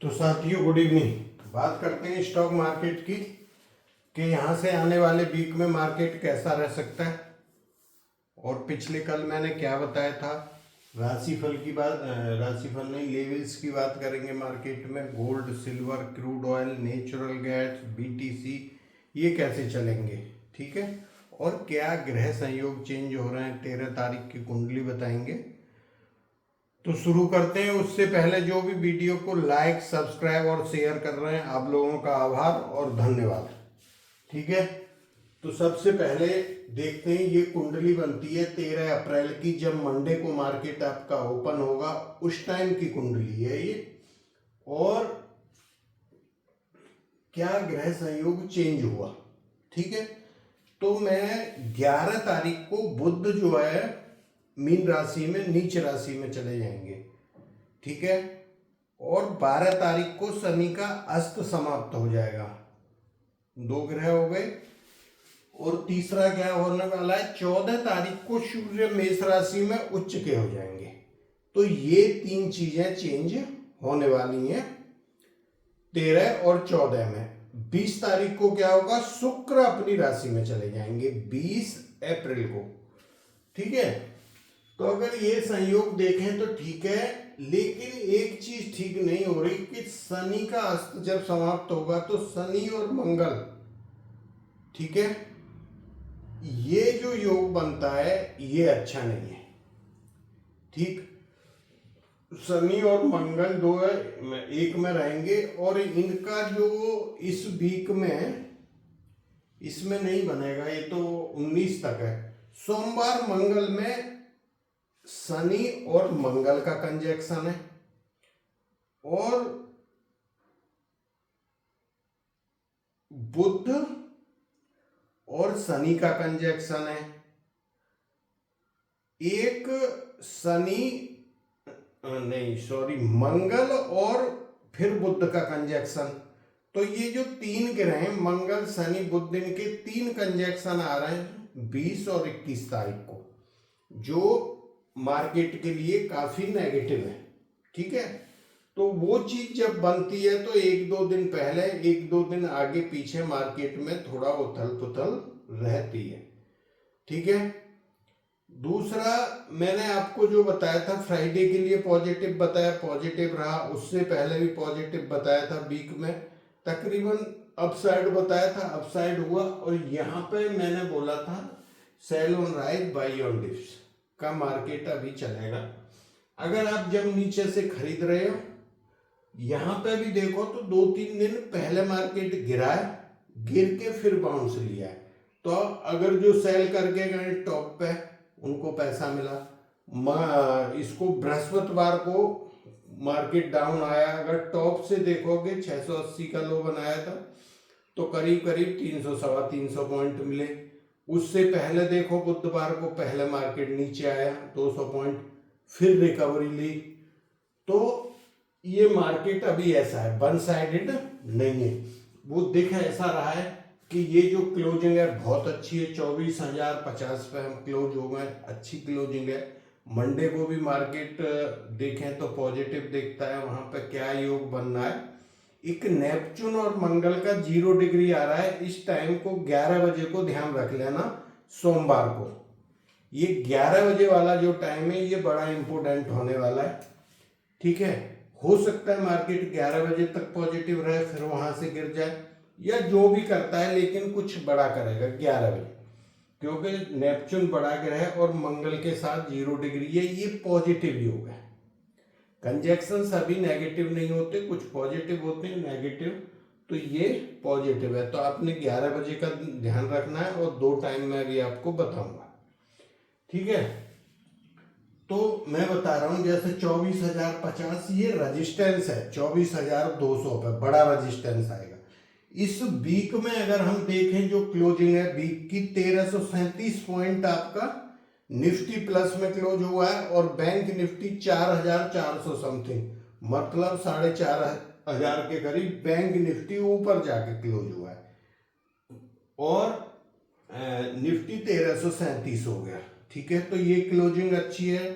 तो साथियों good evening. बात करते हैं स्टॉक मार्केट की कि यहाँ से आने वाले वीक में मार्केट कैसा रह सकता है। और पिछले कल मैंने क्या बताया था, राशिफल की बात, राशिफल नहीं, लेवल्स की बात करेंगे मार्केट में। Gold, silver, crude oil, natural gas, BTC, ये कैसे चलेंगे, ठीक है। और क्या ग्रह संयोग चेंज हो रहे हैं, 13 तारीख की कुंडली बताएंगे। तो शुरू करते हैं। उससे पहले जो भी वीडियो को लाइक, सब्सक्राइब और शेयर कर रहे हैं, आप लोगों का आभार और धन्यवाद, ठीक है। तो सबसे पहले देखते हैं, ये कुंडली बनती है 13 अप्रैल की, जब मंडे को मार्केट आपका ओपन होगा, उस टाइम की कुंडली है ये। और क्या ग्रह संयोग चेंज हुआ, ठीक है। तो मैं 11 तारीख को बुध जो है मीन राशि में नीच राशि में चले जाएंगे, ठीक है। और 12 तारीख को शनि का अस्त समाप्त हो जाएगा, 2 ग्रह हो गए। और तीसरा क्या होने वाला है, 14 तारीख को सूर्य मेष राशि में उच्च के हो जाएंगे। तो ये 3 चीजें चेंज होने वाली हैं 13 और 14 में। 20 तारीख को क्या होगा, शुक्र अपनी राशि में चले जाएंगे 20 अप्रैल को, ठीक है। तो अगर ये संयोग देखें तो ठीक है, लेकिन एक चीज ठीक नहीं हो रही कि शनि का अस्त जब समाप्त होगा तो शनि और मंगल, ठीक है, ये जो योग बनता है ये अच्छा नहीं है, ठीक। शनि और मंगल दो एक में रहेंगे और इनका जो इस वीक में इसमें नहीं बनेगा, ये तो 19 तक है। सोमवार मंगल में शनि और मंगल का कंजक्शन है, और बुध और शनि का कंजक्शन है। एक शनि नहीं सॉरी मंगल और फिर बुध का कंजक्शन। तो ये जो 3 ग्रह हैं, मंगल शनि बुध, इनके 3 कंजक्शन आ रहे हैं 20 और 21 तारीख को, जो मार्केट के लिए काफी नेगेटिव है, ठीक है। तो वो चीज जब बनती है तो 1-2 दिन पहले 1-2 दिन आगे पीछे मार्केट में थोड़ा उथल पुथल रहती है, ठीक है। दूसरा मैंने आपको जो बताया था फ्राइडे के लिए पॉजिटिव बताया, पॉजिटिव रहा। उससे पहले भी पॉजिटिव बताया था, वीक में तकरीबन अपसाइड बताया था, अपसाइड हुआ। और यहाँ पे मैंने बोला था sell on rise, buy on dips का मार्केट अभी चलेगा। अगर आप जब नीचे से खरीद रहे हो, यहाँ पे भी देखो तो 2-3 दिन पहले मार्केट गिरा है, गिर के फिर बाउंस लिया है। तो अगर जो सेल करके गए टॉप पे, उनको पैसा मिला। इसको बृहस्पतिवार को मार्केट डाउन आया, अगर टॉप से देखोगे 680 का लो बनाया था, तो करीब करीब 300 सवा 300 पॉइंट मिले। उससे पहले देखो बुधवार को पहले मार्केट नीचे आया 200 पॉइंट, फिर रिकवरी ली। तो ये मार्केट अभी ऐसा है, वन साइडेड नहीं है। वो दिख ऐसा रहा है कि ये जो क्लोजिंग है बहुत अच्छी है, 24,050 पे हम क्लोज हो गए, अच्छी क्लोजिंग है। मंडे को भी मार्केट देखें तो पॉजिटिव दिखता है। वहां पे क्या योग बन रहा है, एक नेपच्यून और मंगल का 0 डिग्री आ रहा है। इस टाइम को 11 बजे को ध्यान रख लेना, सोमवार को। ये 11 बजे वाला जो टाइम है ये बड़ा इंपोर्टेंट होने वाला है, ठीक है। हो सकता है मार्केट 11 बजे तक पॉजिटिव रहे, फिर वहां से गिर जाए, या जो भी करता है, लेकिन कुछ बड़ा करेगा 11 बजे, क्योंकि नेपच्यून बड़ा ग्रह है और मंगल के साथ 0 डिग्री है। ये पॉजिटिव योग है। कंजक्शन सभी नेगेटिव नहीं होते, कुछ पॉजिटिव होते हैं, नेगेटिव। तो ये पॉजिटिव है, तो आपने 11 बजे का ध्यान रखना है, और 2 टाइम में भी आपको बताऊंगा, ठीक है। तो मैं बता रहा हूं, जैसे 24,050 ये रजिस्टेंस है, 24,200 पे बड़ा रजिस्टेंस आएगा। इस वीक में अगर हम देखें जो क्लोजिंग है वीक की, 1337 पॉइंट आपका निफ्टी प्लस में क्लोज हुआ है, और बैंक निफ्टी 4,400 समथिंग, मतलब 4,500 के करीब बैंक निफ्टी ऊपर जाके क्लोज हुआ है, और निफ्टी 1337 हो गया, ठीक है। तो ये क्लोजिंग अच्छी है।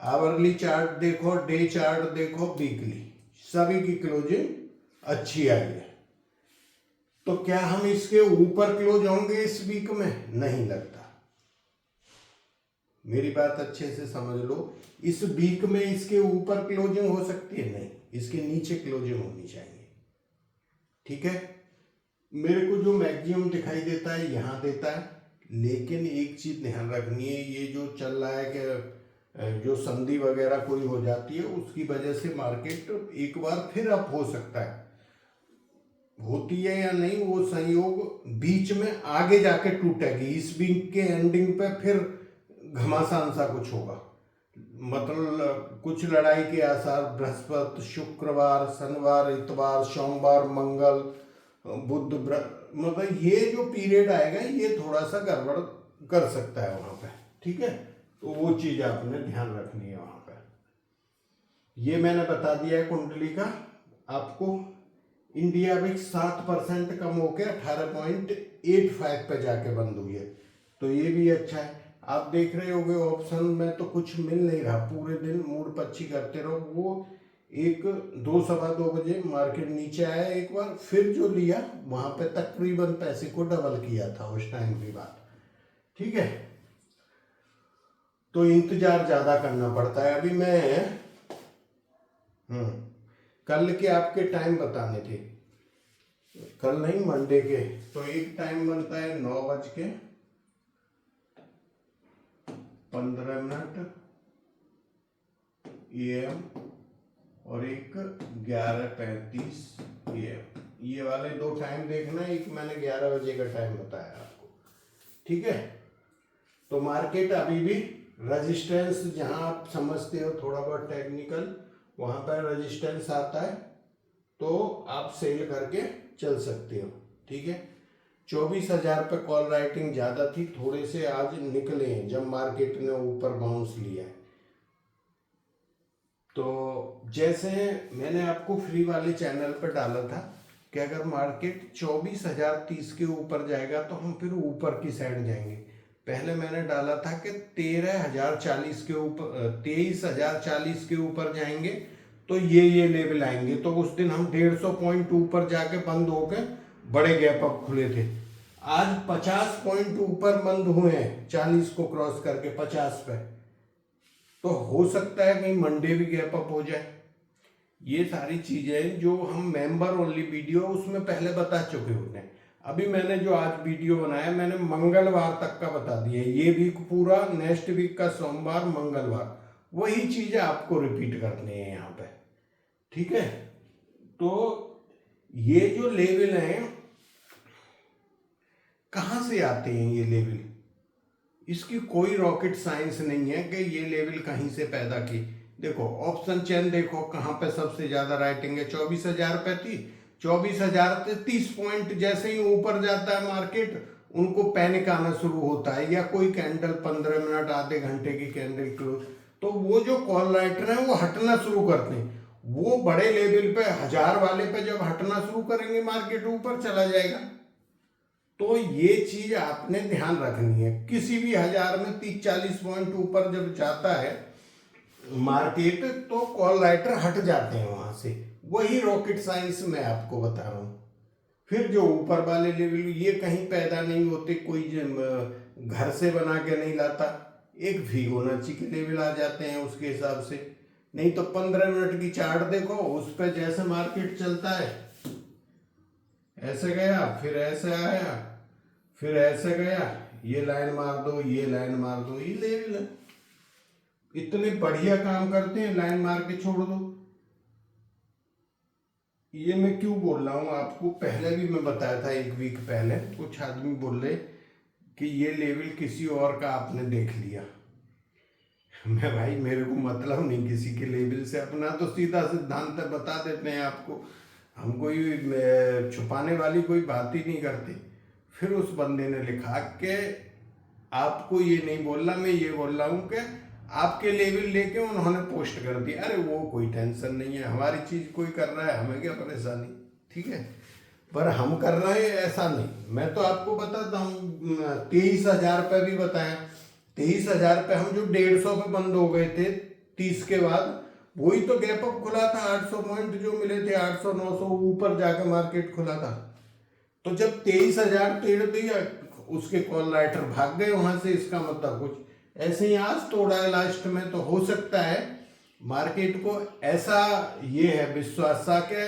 आवरली चार्ट देखो, डे चार्ट देखो, वीकली सभी की क्लोजिंग अच्छी आई है। तो क्या हम इसके ऊपर क्लोज होंगे इस वीक में? नहीं लगता। मेरी बात अच्छे से समझ लो, इस वीक में इसके ऊपर क्लोजिंग हो सकती है? नहीं, इसके नीचे क्लोजिंग होनी चाहिए। ठीक है, मेरे को जो मैक्सिमम दिखाई देता है यहाँ देता है, लेकिन एक चीज ध्यान रखनी है, ये जो चल रहा है कि जो संधि वगैरह कोई हो जाती है उसकी वजह से मार्केट एक बार फिर अप हो सकता है। होती है या नहीं वो संयोग बीच में आगे जाके टूटेगी, इस वीक के एंडिंग पे फिर घमासान सा कुछ होगा, मतलब कुछ लड़ाई के आसार। बृहस्पति, शुक्रवार, शनिवार, इतवार, सोमवार, मंगल, बुध, मतलब ये जो पीरियड आएगा ये थोड़ा सा गड़बड़ कर सकता है वहां पे। ठीक है, तो वो चीज आपने ध्यान रखनी है वहां पे। ये मैंने बता दिया है कुंडली का आपको। इंडिया भी 7% कम होकर 18.85 पे जाके बंद हुई है, तो ये भी अच्छा है। आप देख रहे होगे ऑप्शन में तो कुछ मिल नहीं रहा, पूरे दिन मूड पच्ची करते रहो। वो एक 2 सवा 2 बजे मार्केट नीचे आया एक बार, फिर जो लिया वहां पे तकरीबन पैसे को डबल किया था उस टाइम की बात। ठीक है, तो इंतजार ज्यादा करना पड़ता है। अभी मैं कल के आपके टाइम बताने थे, कल नहीं मंडे के। तो एक टाइम बनता है 9:15 AM और एक 11:35 AM। ये वाले 2 टाइम देखना, एक मैंने 11 बजे का टाइम बताया आपको। ठीक है, तो मार्केट अभी भी रेजिस्टेंस, जहां आप समझते हो थोड़ा बहुत टेक्निकल, वहां पर रेजिस्टेंस आता है तो आप सेल करके चल सकते हो। ठीक है, 24,000 पे कॉल राइटिंग ज्यादा थी, थोड़े से आज निकले हैं जब मार्केट ने ऊपर बाउंस लिया है। तो जैसे मैंने आपको फ्री वाले चैनल पर डाला था कि अगर मार्केट 24,030 के ऊपर जाएगा तो हम फिर ऊपर की साइड जाएंगे। पहले मैंने डाला था कि 13,040 के ऊपर, 23,040 के ऊपर जाएंगे तो ये लेवल आएंगे। तो उस दिन हम 150 पॉइंट ऊपर जाके बंद होके बड़े गैप अप खुले थे। आज 50 पॉइंट ऊपर बंद हुए हैं, 40 को क्रॉस करके 50 पे। तो हो सकता है कहीं मंडे भी गैप अप हो जाए। ये सारी चीजें जो हम मेंबर ओनली वीडियो उसमें पहले बता चुके होते हैं। अभी मैंने जो आज वीडियो बनाया मैंने मंगलवार तक का बता दिया, ये वीक पूरा, नेक्स्ट वीक का सोमवार, मंगलवार, वही चीजें आपको रिपीट करनी है यहाँ पे। ठीक है, तो ये जो लेवल हैं कहां से आते हैं ये लेवल? इसकी कोई रॉकेट साइंस नहीं है कि ये लेवल कहीं से पैदा की। देखो ऑप्शन चेन देखो कहां पे सबसे ज्यादा राइटिंग है, 24,000 पे थी। 24,000 से 30 पॉइंट जैसे ही ऊपर जाता है मार्केट, उनको पैनिक आना शुरू होता है, या कोई कैंडल 15 मिनट आधे घंटे की कैंडल क्लोज, तो वो जो कॉल राइटर हैं वो हटना शुरू करते हैं। वो बड़े लेवल पे 1000 वाले पे जब हटना शुरू करेंगे मार्केट ऊपर चला जाएगा। तो ये चीज आपने ध्यान रखनी है, किसी भी 1000 में 30-40 पॉइंट ऊपर जब जाता है मार्केट तो कॉल राइटर हट जाते हैं वहां से। वही रॉकेट साइंस मैं आपको बता रहा हूं। फिर जो ऊपर वाले लेवल ये कहीं पैदा नहीं होते, कोई घर से बना के नहीं लाता, एक फिबोनाची के लेवल आ जाते हैं उसके हिसाब से। नहीं तो 15 मिनट की चार्ट देखो, उस पर जैसे मार्केट चलता है, ऐसे गया फिर ऐसे आया फिर ऐसे गया, ये लाइन मार दो ये लाइन मार दो, ये लेवल है। इतने बढ़िया काम करते हैं, लाइन मार के छोड़ दो। ये मैं क्यों बोल रहा हूं आपको, पहले भी मैं बताया था, एक वीक पहले कुछ आदमी बोल रहे कि ये लेवल किसी और का आपने देख लिया। मैं भाई मेरे को मतलब नहीं किसी के लेवल से, अपना तो सीधा सिद्धांत बता देते हैं आपको, हम कोई छुपाने वाली कोई बात ही नहीं करते। फिर उस बंदे ने लिखा कि आपको ये नहीं बोलना, मैं ये बोल रहा हूँ कि आपके लेवल लेके उन्होंने पोस्ट कर दिया। अरे वो कोई टेंशन नहीं है, हमारी चीज कोई कर रहा है, हमें क्या परेशानी। ठीक है, पर हम कर रहे हैं ऐसा नहीं। मैं तो आपको बताता हूँ 23,000 पे भी बताया, 23,000 पे हम जो 150 पे बंद हो गए थे 30 के बाद, वही तो गैप अप खुला था, 800 पॉइंट जो मिले थे, 800 900 ऊपर जाकर मार्केट खुला था। तो जब 23,000 तेड़ दिया, उसके कॉल राइटर भाग गए वहां से। इसका मतलब कुछ ऐसे ही आज तोड़ा है लास्ट में। तो हो सकता है मार्केट को ऐसा ये है विश्वास सा कि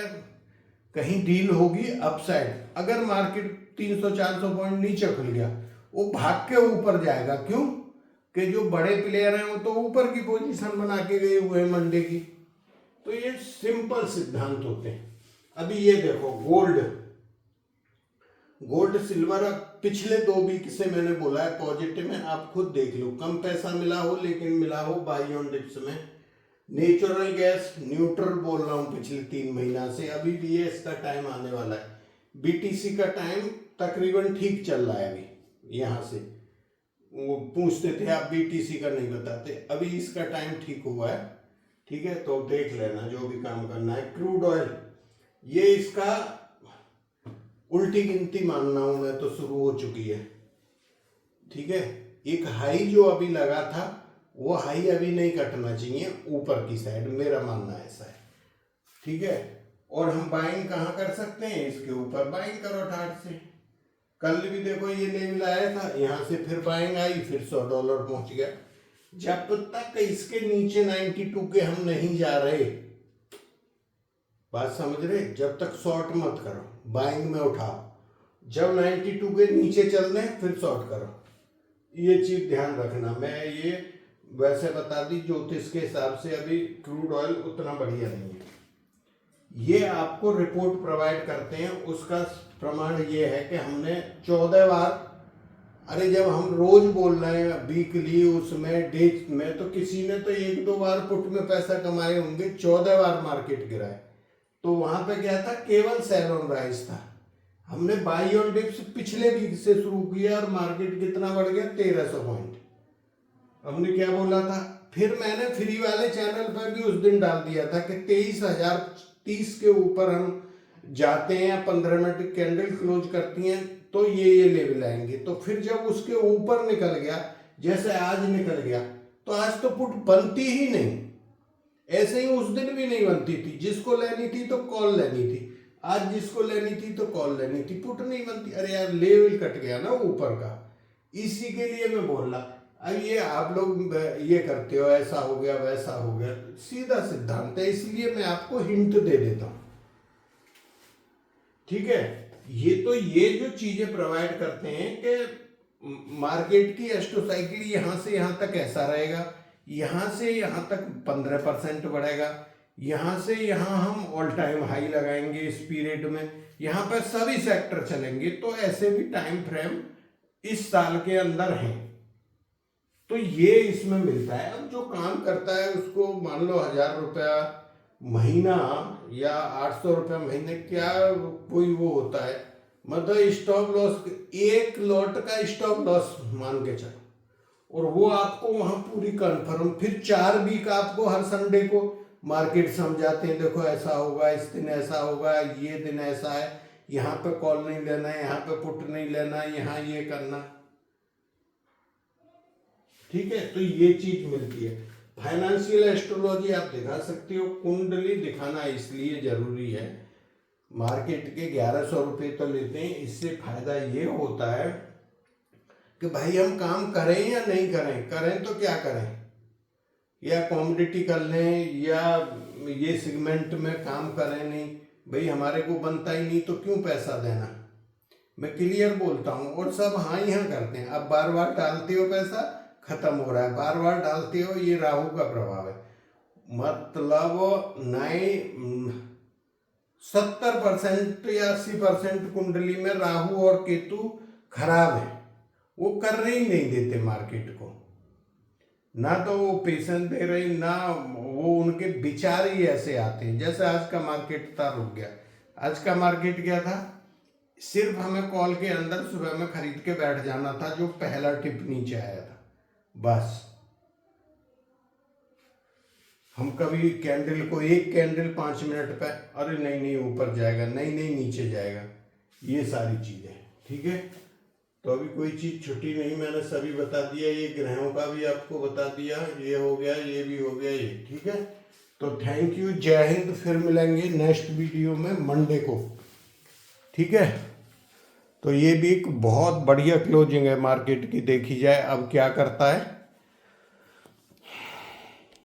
कहीं डील होगी अपसाइड। अगर मार्केट 300-400 पॉइंट नीचे खुल गया, वो भाग के ऊपर जाएगा। क्यों कि जो बड़े प्लेयर हैं वो तो ऊपर की पोजीशन बना के गए हुए हैं मंडे की। तो ये सिंपल सिद्धांत होते हैं। अभी ये देखो गोल्ड सिल्वर पिछले 2 वीक से मैंने बोला है पॉजिटिव में, आप खुद देख लो। कम पैसा मिला हो लेकिन मिला हो बाई ऑन डिप्स में। नेचुरल गैस न्यूट्रल बोल रहा हूं पिछले 3 महीना से। अभी बीएस का टाइम आने वाला है, बीटीसी का टाइम तकरीबन ठीक चल रहा है। अभी यहां से वो पूछते थे आप बीटीसी का नहीं बताते, अभी इसका टाइम ठीक हुआ है। ठीक है, तो देख लेना जो भी काम करना है। क्रूड ऑयल ये इसका उल्टी गिनती मानना हूं मैं तो शुरू हो चुकी है। ठीक है, एक हाई जो अभी लगा था वो हाई अभी नहीं कटना चाहिए ऊपर की साइड, मेरा मानना ऐसा है। ठीक है, और हम बाइंग कहाँ कर सकते हैं, इसके ऊपर बाइंग करो ठाट से। कल भी देखो ये लेवल आया था, यहां से फिर बाइंग आई, फिर $100 पहुंच गया। जब तक इसके नीचे 92 के हम नहीं जा रहे, बात समझ रहे, जब तक शॉर्ट मत करो, बाइंग में उठाओ। जब 92 के नीचे चल रहे फिर शॉर्ट करो, ये चीज ध्यान रखना। मैं ये वैसे बता दी ज्योतिष के हिसाब से अभी क्रूड ऑयल उतना बढ़िया नहीं है। ये आपको रिपोर्ट प्रोवाइड करते हैं, उसका प्रमाण ये है कि हमने 14 बार, अरे जब हम रोज बोल रहे हैं वीकली उसमें डे में, तो किसी ने तो 1-2 बार पुट में पैसा कमाए होंगे। 14 बार मार्केट गिरा है, तो वहां पे क्या था, केवल सेल ऑन राइज था। हमने बाई ऑन डिप्स पिछले वीक से शुरू किया और मार्केट कितना बढ़ गया, 1300 पॉइंट। हमने क्या बोला था, फिर मैंने फ्री वाले चैनल पर भी उस दिन डाल दिया था कि 23,030 के ऊपर हम जाते हैं, 15 मिनट कैंडल क्लोज करती हैं तो ये लेवल आएंगे। तो फिर जब उसके ऊपर निकल गया, जैसे आज निकल गया, तो आज तो पुट बनती ही नहीं। ऐसे ही उस दिन भी नहीं बनती थी, जिसको लेनी थी तो कॉल लेनी थी, आज जिसको लेनी थी तो कॉल लेनी थी, पुट नहीं बनती। अरे यार लेवल कट गया ना ऊपर का, इसी के लिए मैं बोल रहा। अब ये आप लोग ये करते हो, ऐसा हो गया वैसा हो गया, सीधा सिद्धांत है, इसलिए मैं आपको हिंट दे देता हूं। ठीक है, ये जो चीजें प्रोवाइड करते हैं कि मार्केट की एस्ट्रोसाइकिल यहां से यहां तक ऐसा रहेगा, यहां से यहां तक 15% बढ़ेगा, यहां से यहां हम ऑल टाइम हाई लगाएंगे इस पीरियड में, यहां पर सभी सेक्टर चलेंगे। तो ऐसे भी टाइम फ्रेम इस साल के अंदर हैं, तो ये इसमें मिलता है। अब जो काम करता है उसको मान लो 1,000 रुपया महीना या 800 रुपया महीने, क्या कोई वो होता है, मतलब स्टॉप लॉस, एक लॉट का स्टॉप लॉस मान के चलो, और वो आपको वहां पूरी कंफर्म, फिर 4 वीक आपको हर संडे को मार्केट समझाते हैं, देखो ऐसा होगा, इस दिन ऐसा होगा, ये दिन ऐसा है, यहाँ पे कॉल नहीं लेना है, यहाँ पे पुट नहीं लेना है, यहाँ ये करना। ठीक है, तो ये चीज मिलती है। फाइनेंशियल एस्ट्रोलॉजी आप दिखा सकते हो, कुंडली दिखाना इसलिए जरूरी है। मार्केट के 1100 रुपये तो लेते हैं, इससे फायदा ये होता है कि भाई हम काम करें या नहीं करें, करें तो क्या करें, या कॉमोडिटी कर लें या ये सेगमेंट में काम करें, नहीं भाई हमारे को बनता ही नहीं तो क्यों पैसा देना। मैं क्लियर बोलता हूँ, और सब हाँ यहाँ करते हैं। अब बार बार डालते हो पैसा, खत्म हो रहा है, बार बार डालते हो, ये राहु का प्रभाव है। मतलब 70% या 80% कुंडली में राहु और केतु खराब है, वो करने ही नहीं देते मार्केट को, ना तो वो पेशेंस दे रही, ना वो उनके विचार ही ऐसे आते हैं। जैसे आज का मार्केट था, रुक गया। आज का मार्केट क्या था, सिर्फ हमें कॉल के अंदर सुबह में खरीद के बैठ जाना था, जो पहला टिप नीचे आया था, बस। हम कभी कैंडल को, एक कैंडल 5 मिनट पे, अरे नहीं नहीं ऊपर जाएगा, नहीं नहीं नीचे जाएगा, ये सारी चीजें। ठीक है, तो अभी कोई चीज छुट्टी नहीं, मैंने सभी बता दिया, ये ग्रहों का भी आपको बता दिया, ये हो गया, ये भी हो गया, ये ठीक है। तो थैंक यू, जय हिंद। फिर मिलेंगे नेक्स्ट वीडियो में मंडे को, ठीक है। तो ये भी एक बहुत बढ़िया क्लोजिंग है मार्केट की, देखी जाए अब क्या करता है।